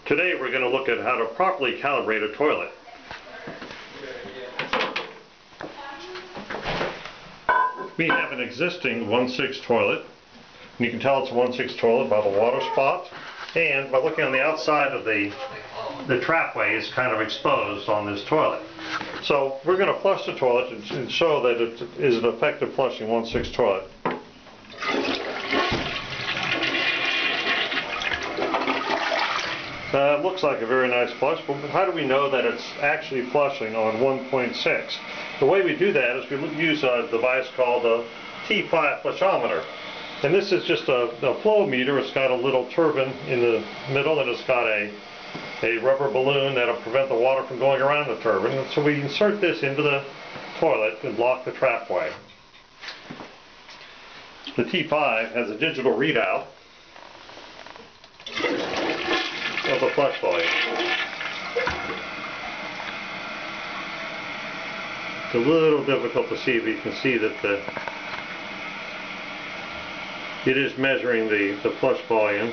Today we're going to look at how to properly calibrate a toilet. We have an existing 1/6 toilet. And you can tell it's a 1/6 toilet by the water spot, and by looking on the outside of the trapway is kind of exposed on this toilet. So we're going to flush the toilet and show that it is an effective flushing 1/6 toilet. It looks like a very nice flush, but how do we know that it's actually flushing on 1.6? The way we do that is we use a device called a T5 flushometer. And this is just a flow meter. It's got a little turbine in the middle, and it's got a rubber balloon that'll prevent the water from going around the turbine. And so we insert this into the toilet and block the trapway. The T5 has a digital readout of the flush volume. It's a little difficult to see, but you can see that it is measuring the flush volume.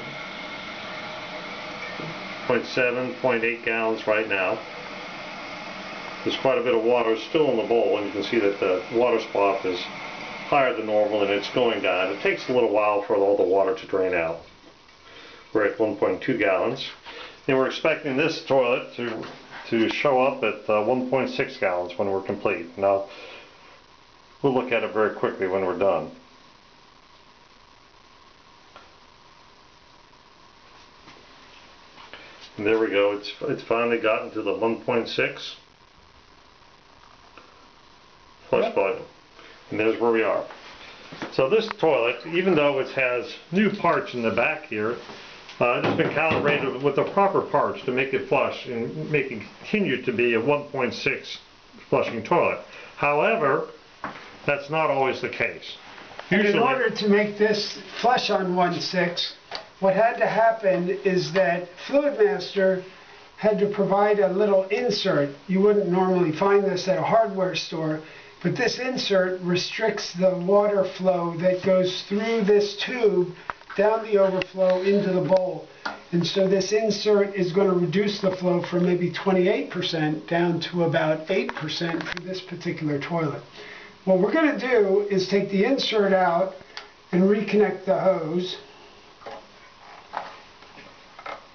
0.7, 0.8 gallons right now. There's quite a bit of water still in the bowl, and you can see that the water spot is higher than normal and it's going down. It takes a little while for all the water to drain out. We're at 1.2 gallons. And we're expecting this toilet to show up at 1.6 gallons when we're complete. Now, we'll look at it very quickly when we're done. And there we go, it's finally gotten to the 1.6 flush volume. And there's where we are. So this toilet, even though it has new parts in the back here, it's been calibrated with the proper parts to make it flush and make it continue to be a 1.6 flushing toilet. However, that's not always the case. Usually, in order to make this flush on 1/6, what had to happen is that Fluidmaster had to provide a little insert. You wouldn't normally find this at a hardware store, but this insert restricts the water flow that goes through this tube down the overflow into the bowl. And so this insert is going to reduce the flow from maybe 28% down to about 8% for this particular toilet. What we're going to do is take the insert out and reconnect the hose.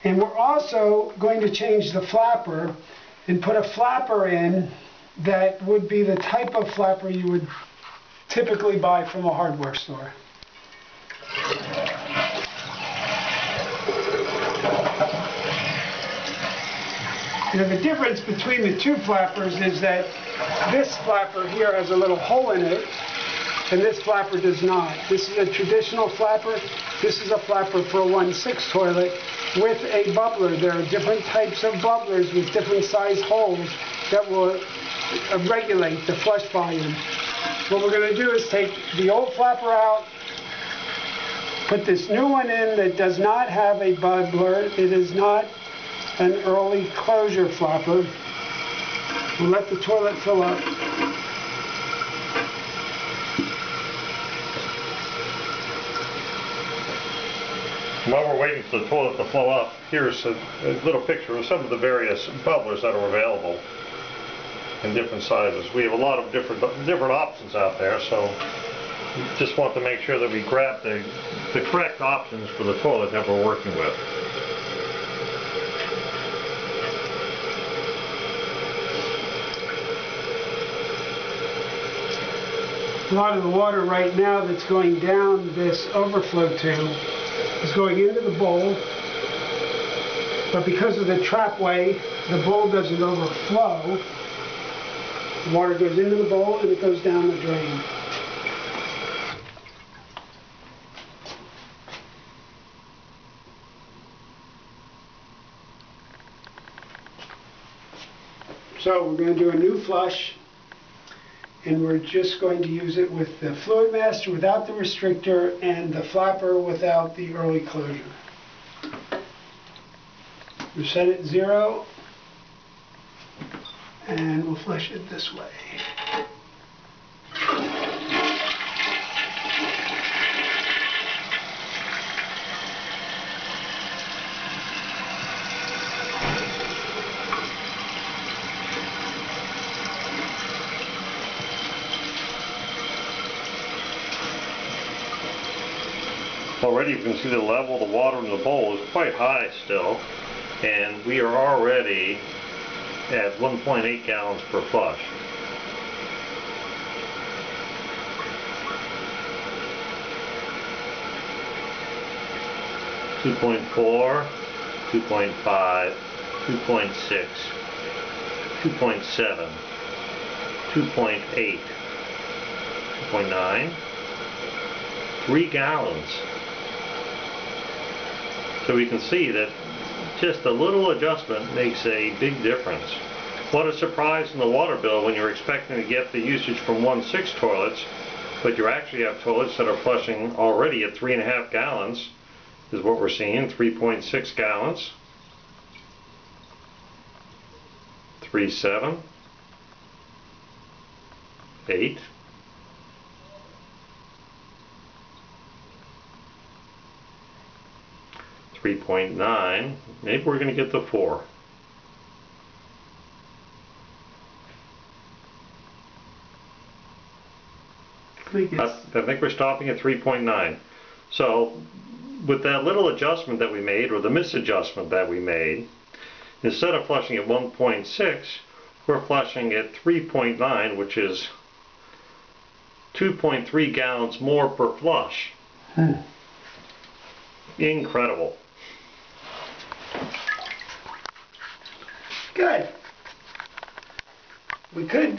And we're also going to change the flapper and put a flapper in that would be the type of flapper you would typically buy from a hardware store. Now, the difference between the two flappers is that this flapper here has a little hole in it, and this flapper does not. This is a traditional flapper. This is a flapper for a 1/6 toilet with a bubbler. There are different types of bubblers with different size holes that will regulate the flush volume. What we're going to do is take the old flapper out, put this new one in that does not have a bubbler. It is not an early closure flapper. We'll let the toilet fill up. While we're waiting for the toilet to flow up, here's a little picture of some of the various bubblers that are available in different sizes. We have a lot of different options out there, so we just want to make sure that we grab the correct options for the toilet that we're working with. A lot of the water right now that's going down this overflow tube is going into the bowl, but because of the trapway, the bowl doesn't overflow. The water goes into the bowl and it goes down the drain. So we're going to do a new flush, and we're just going to use it with the Fluidmaster without the restrictor and the flapper without the early closure. We'll set it 0, and we'll flush it this way. Already you can see the level of the water in the bowl is quite high still, and we are already at 1.8 gallons per flush. .4, 2.5, 2.6, 2.7, 2.8, 2.9, 3 gallons. So we can see that just a little adjustment makes a big difference. What a surprise in the water bill when you're expecting to get the usage from 1/6 toilets, but you actually have toilets that are flushing already at 3.5 gallons. Is what we're seeing, 3.6 gallons, 3.7, 8, 3.9, maybe we're going to get the 4. I think we're stopping at 3.9. So with that little adjustment that we made, or the misadjustment that we made, instead of flushing at 1.6, we're flushing at 3.9, which is 2.3 gallons more per flush. Incredible. Good. We could